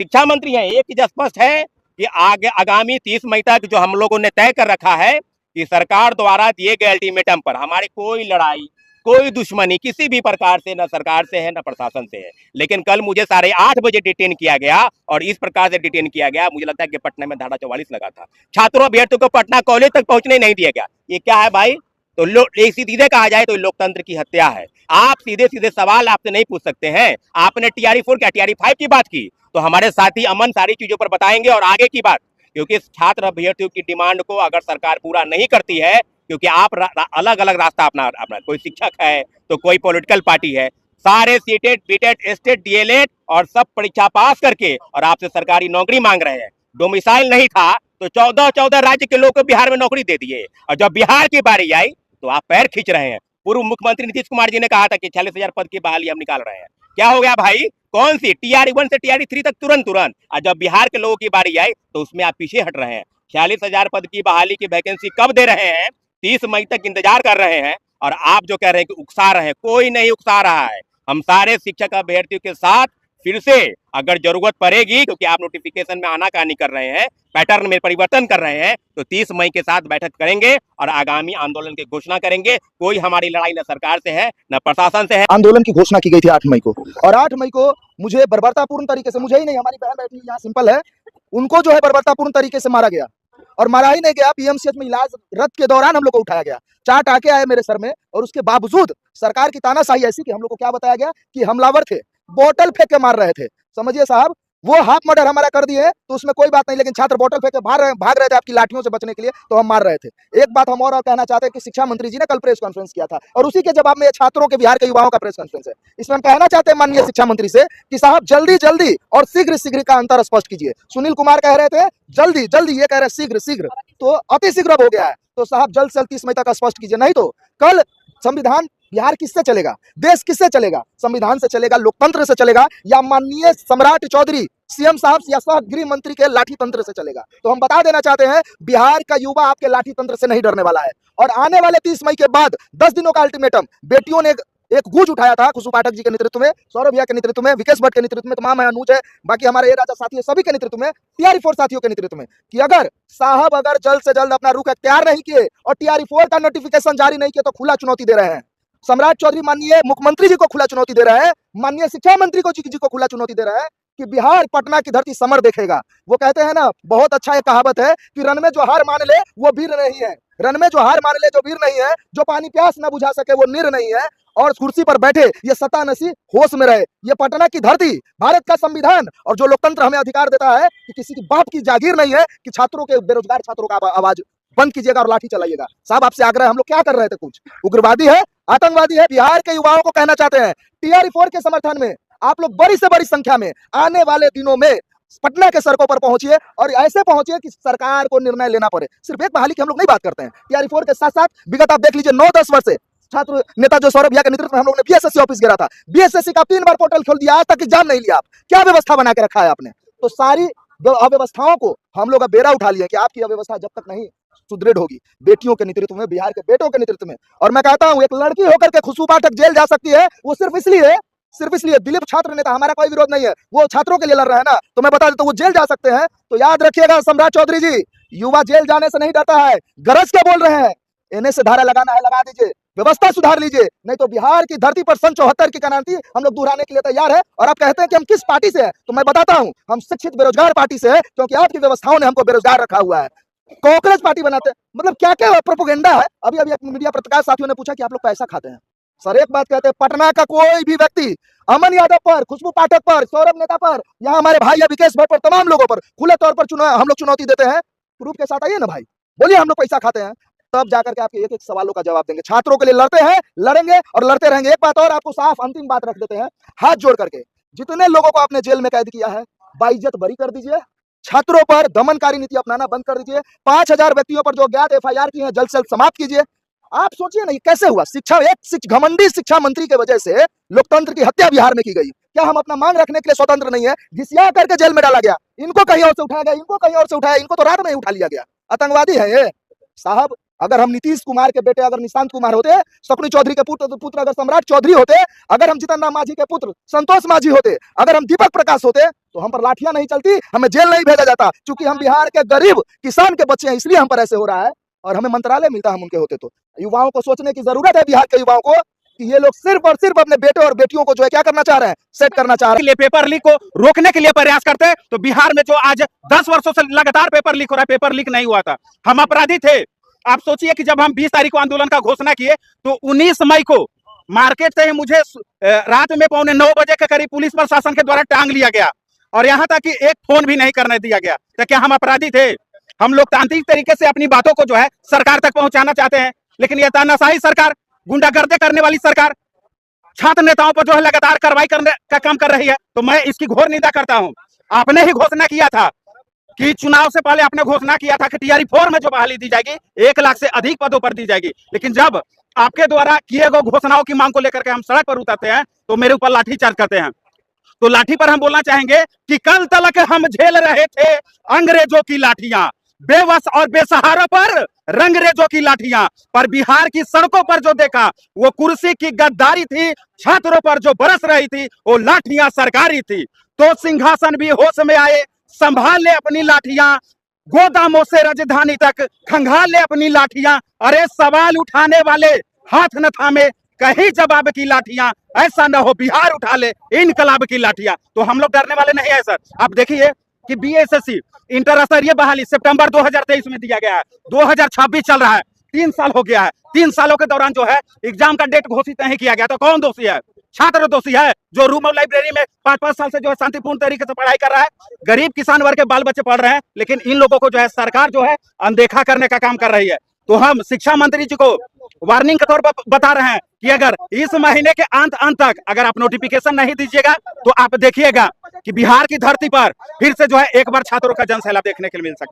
शिक्षा मंत्री हैं। एक चीज स्पष्ट है कि आगे आगामी 30 मई तक जो हम लोगों ने तय कर रखा है कि सरकार द्वारा दिए गए अल्टीमेटम पर हमारी कोई लड़ाई, कोई दुश्मनी किसी भी प्रकार से न सरकार से है न प्रशासन से है। लेकिन कल मुझे 8:30 डिटेन किया गया और इस प्रकार से डिटेन किया गया, मुझे लगता है कि पटना में धारा 44 लगा था। छात्रों अभ्यर्थियों को पटना कॉलेज तक पहुंचने नहीं दिया गया। ये क्या है भाई? तो सीधे कहा जाए तो लोकतंत्र की हत्या है। आप सीधे सीधे सवाल आपसे नहीं पूछ सकते हैं। आपने TRE 4 क्या TRE 5 की बात की, तो हमारे साथी अमन सारी चीजों पर बताएंगे और आगे की बात, क्योंकि छात्र अभ्यर्थियों की डिमांड को अगर सरकार पूरा नहीं करती है, क्योंकि आप अलग अलग रास्ता अपना कोई शिक्षक है तो कोई पॉलिटिकल पार्टी है, सारे सीटेट बीटेट एस्टेट DLED और सब परीक्षा पास करके और आपसे सरकारी नौकरी मांग रहे हैं। डोमिसाइल नहीं था तो 14 राज्य के लोग को बिहार में नौकरी दे दिए, और जब बिहार की बारी आई तो आप पैर खींच रहे हैं। पूर्व मुख्यमंत्री नीतीश कुमार जी ने कहा था कि 46,000 पद की बहाली हम निकाल रहे हैं। क्या हो गया भाई? कौन सी TRE 1 से TRE 3 तक तुरंत, और जब बिहार के लोगों की बारी आई तो उसमें आप पीछे हट रहे हैं। 46,000 पद की बहाली की वैकेंसी कब दे रहे हैं? 30 मई तक इंतजार कर रहे हैं, और आप जो कह रहे हैं कि उकसा रहे हैं, कोई नहीं उकसा रहा है। हम सारे शिक्षक अभ्यर्थियों के साथ फिर से अगर जरूरत पड़ेगी, क्योंकि आप नोटिफिकेशन में आनाकानी कर रहे हैं, पैटर्न में परिवर्तन कर रहे हैं, तो 30 मई के साथ बैठक करेंगे और आगामी आंदोलन की घोषणा करेंगे। कोई हमारी लड़ाई न सरकार से है न प्रशासन से है। आंदोलन की घोषणा की गई थी 8 मई को, और 8 मई को मुझे बर्बरतापूर्ण तरीके से, मुझे ही नहीं, हमारी बहन बैठी यहाँ सिंपल है, उनको जो है बर्बरतापूर्ण तरीके से मारा गया, और मारा ही नहीं गया, PMCH में इलाज रद्द के दौरान हम लोग को उठाया गया। 4 टाके आए मेरे सर में, और उसके बावजूद सरकार की तानाशाही ऐसी कि हम लोग को क्या बताया गया कि हमलावर थे, बोतल फेंक के मार रहे थे। समझिए साहब, वो हाफ मर्डर हमारा कर दिए तो उसमें कोई बात नहीं, लेकिन छात्र बोतल फेंक के भाग रहे थे आपकी लाठियों से बचने के लिए, तो हम मार रहे थे। एक बात हम और कहना चाहते हैं कि शिक्षा मंत्री जी ने कल प्रेस कॉन्फ्रेंस किया था, और उसी के जवाब में ये छात्रों के, बिहार के युवाओं का प्रेस कॉन्फ्रेंस है। इसमें हम कहना चाहते हैं माननीय शिक्षा मंत्री से कि साहब जल्दी जल्दी और शीघ्र शीघ्र का अंतर स्पष्ट कीजिए। सुनील कुमार कह रहे थे जल्दी जल्दी, ये कह रहे शीघ्र शीघ्र, तो अति शीघ्र हो गया है। तो साहब जल्द से जल्द 30 मई तक स्पष्ट कीजिए, नहीं तो कल संविधान बिहार किससे चलेगा, देश किससे चलेगा? संविधान से चलेगा, लोकतंत्र से चलेगा, या माननीय सम्राट चौधरी CM साहब या सह गृह मंत्री के लाठी तंत्र से चलेगा? तो हम बता देना चाहते हैं, बिहार का युवा आपके लाठी तंत्र से नहीं डरने वाला है। और आने वाले 30 मई के बाद 10 दिनों का अल्टीमेटम बेटियों ने एक गूंज उठाया था, खुशबू पाठक जी के नेतृत्व में, सौरभ भैया के नेतृत्व में, विकेश भट्ट के नेतृत्व में, तमाम अनुज है, बाकी हमारे ये राजा साथी है, सभी के नेतृत्व में, TRE 4 साथियों के नेतृत्व में, कि अगर साहब अगर जल्द से जल्द अपना रुख अख्तियार नहीं किए और TRE 4 का नोटिफिकेशन जारी नहीं किया तो खुला चुनौती दे रहे हैं। सम्राट चौधरी माननीय मुख्यमंत्री जी को खुला चुनौती दे रहा है, माननीय शिक्षा मंत्री को जी को खुला चुनौती दे रहा है कि बिहार पटना की धरती समर देखेगा। वो कहते हैं ना, बहुत अच्छा एक कहावत है कि रन में जो हार मान ले वो वीर नहीं है, रन में जो हार मान ले जो वीर नहीं है, जो पानी प्यास न बुझा सके वो नीर नहीं है, और कुर्सी पर बैठे ये सत्तानशी होश में रहे। ये पटना की धरती, भारत का संविधान और जो लोकतंत्र हमें अधिकार देता है कि किसी की बाप की जागीर नहीं है कि छात्रों के, बेरोजगार छात्रों का आवाज बंद कीजिएगा और लाठी चलाइएगा। साहब आपसे आग्रह, हम लोग क्या कर रहे थे? कुछ उग्रवादी है, आतंकवादी है? बिहार के युवाओं को कहना चाहते हैं TRE 4 के समर्थन में आप लोग बड़ी से बड़ी संख्या में आने वाले दिनों में पटना के सड़कों पर पहुंचिए, और ऐसे पहुंचिए कि सरकार को निर्णय लेना पड़े। सिर्फ एक बहाली की हम लोग नहीं बात करते हैं, TRE 4 के साथ साथ विगत आप देख लीजिए 9-10 वर्ष से छात्र नेता जो सौरभ भैया के नेतृत्व में हम लोग ने BSSC ऑफिस गिरा था, BSSC का 3 बार पोर्टल खोल दिया, आज तक एग्जाम नहीं लिया। आप क्या व्यवस्था बना के रखा है आपने? तो सारी अव्यवस्थाओं को हम लोग बेरा उठा लिए कि आपकी अव्यवस्था जब तक नहीं सुदृढ़ होगी, बेटियों के नेतृत्व में, बिहार के बेटों के नेतृत्व में। और मैं कहता हूं, एक लड़की होकर के खुशबू पाठक जेल जा सकती है, वो सिर्फ इसलिए दिलीप छात्र नेता, हमारा कोई विरोध नहीं है, वो छात्रों के लिए लड़ रहा है ना, तो मैं बता देता हूं वो जेल जा सकते हैं। तो याद रखिएगा सम्राट चौधरी जी, युवा जेल जाने से नहीं डरता है, गरज के बोल रहे हैं। इन्हें से धारा लगाना है लगा दीजिए, व्यवस्था सुधार लीजिए, नहीं तो बिहार की धरती पर सन 74 की क्रांति हम लोग दोहराने के लिए तैयार है। और आप कहते हैं कि हम किस पार्टी से हैं, तो मैं बताता हूं, हम शिक्षित बेरोजगार पार्टी से है, क्योंकि आपकी व्यवस्थाओं ने हमको बेरोजगार रखा हुआ है। कॉकरोच पार्टी बनाते हैं, मतलब क्या क्या प्रोपोगेंडा है। अभी मीडिया पत्रकार साथियों ने पूछा कि आप लोग पैसा खाते हैं। सर एक बात कहते हैं, पटना का कोई भी व्यक्ति अमन यादव पर, खुशबू पाठक पर, सौरभ नेता पर, यहाँ हमारे भाई विकेश भट्ट पर, तमाम लोगों पर खुले तौर पर हम लोग चुनौती देते हैं। प्रूफ के साथ आइए ना भाई, बोलिए हम लोग पैसा खाते हैं, तब जाकर के आपके एक एक सवालों का जवाब देंगे। छात्रों के लिए लड़ते हैं, लड़ेंगे और लड़ते रहेंगे। एक बात और आपको साफ अंतिम बात रख देते हैं, हाथ जोड़ करके, जितने लोगों को आपने जेल में कैद किया है, बाइज्जत बरी कर दीजिए। छात्रों पर दमनकारी नीति अपनाना बंद कर दीजिए। 5,000 व्यक्तियों पर जो ज्ञात FIR की है जल्द से जल्द समाप्त कीजिए। आप सोचिए ना, ये कैसे हुआ? घमंडी शिक्षा मंत्री के वजह से लोकतंत्र की हत्या बिहार में की गई। क्या हम अपना मांग रखने के लिए स्वतंत्र नहीं है? घिसिया करके जेल में डाला गया, इनको कहीं और से उठाया गया, इनको कहीं और से उठाया, इनको तो रात में ही उठा लिया गया। आतंकवादी है ये साहब। अगर हम नीतीश कुमार के बेटे अगर निशांत कुमार होते, शकुनी चौधरी के पुत्र अगर सम्राट चौधरी होते, अगर हम जीतन राम मांझी के पुत्र संतोष मांझी होते, अगर हम दीपक प्रकाश होते, तो हम पर लाठियां नहीं चलती, हमें जेल नहीं भेजा जाता। क्योंकि हम बिहार के गरीब किसान के बच्चे हैं, इसलिए हम पर ऐसे हो रहा है और हमें मंत्रालय मिलता, हम उनके होते तो। युवाओं को सोचने की जरूरत है, बिहार के युवाओं को, कि ये लोग सिर्फ और सिर्फ अपने बेटे और बेटियों को जो है क्या करना चाह रहे हैं, सेट करना चाह रहे के लिए पेपर लीक को रोकने के लिए प्रयास करते हैं। तो बिहार में जो आज 10 वर्षों से लगातार पेपर लीक हो रहा है, पेपर लीक नहीं हुआ था, हम अपराधी थे। आप सोचिए कि जब हम 20 तारीख को आंदोलन का घोषणा किए तो 19 मई को मार्केट से मुझे रात में 9:15 बजे के करीब पुलिस प्रशासन के द्वारा टांग लिया गया और यहाँ तक कि एक फोन भी नहीं करने दिया गया। तो क्या हम अपराधी थे? हम लोकतांत्रिक तरीके से अपनी बातों को जो है सरकार तक पहुंचाना चाहते हैं, लेकिन यह तानाशाही सरकार, गुंडागर्दी करने वाली सरकार छात्र नेताओं पर जो है लगातार कार्रवाई करने का काम कर रही है। तो मैं इसकी घोर निंदा करता हूं। आपने ही घोषणा किया था कि चुनाव से पहले आपने घोषणा किया था कि टीआरई 4 में जो बहाली दी जाएगी 1 लाख से अधिक पदों पर दी जाएगी, लेकिन जब आपके द्वारा किए गए घोषणाओं की मांग को लेकर के हम सड़क पर उतरते हैं तो मेरे ऊपर लाठीचार्ज करते हैं। तो लाठी पर हम बोलना चाहेंगे कि कल तक हम झेल रहे थे अंग्रेजों की लाठियां, बेबस और बेसहारा पर रंगरेजों की लाठियां, पर बिहार की सड़कों पर जो देखा वो कुर्सी की गद्दारी थी, छात्रों पर जो बरस रही थी वो लाठियां सरकारी थी। तो सिंहासन भी होश में आए, संभाल ले अपनी लाठियां, गोदामों से राजधानी तक खंगाल ले अपनी लाठियां। अरे सवाल उठाने वाले हाथ न थामे, कहीं जवाब की लाठियां, ऐसा न हो बिहार उठा ले इनकलाब की लाठियां। तो हम लोग डरने वाले नहीं है सर। आप देखिए कि बीएसएससी इंटर स्तरीय बहाली सितंबर 2023 में दिया गया है, 2026 चल रहा है, 3 साल हो गया है। 3 सालों के दौरान जो है एग्जाम का डेट घोषित नहीं किया गया। तो कौन दोषी है? छात्र दोषी है जो रूम ऑफ लाइब्रेरी में 5-5 साल से जो है शांतिपूर्ण तरीके से पढ़ाई कर रहा है। गरीब किसान वर्ग के बाल बच्चे पढ़ रहे हैं, लेकिन इन लोगों को जो है सरकार जो है अनदेखा करने का काम कर रही है। तो हम शिक्षा मंत्री जी को वार्निंग के तौर पर बता रहे हैं कि अगर इस महीने के अंत तक अगर आप नोटिफिकेशन नहीं दीजिएगा तो आप देखिएगा कि बिहार की धरती पर फिर से जो है एक बार छात्रों का जन सैलाब देखने के लिए मिल सकता है।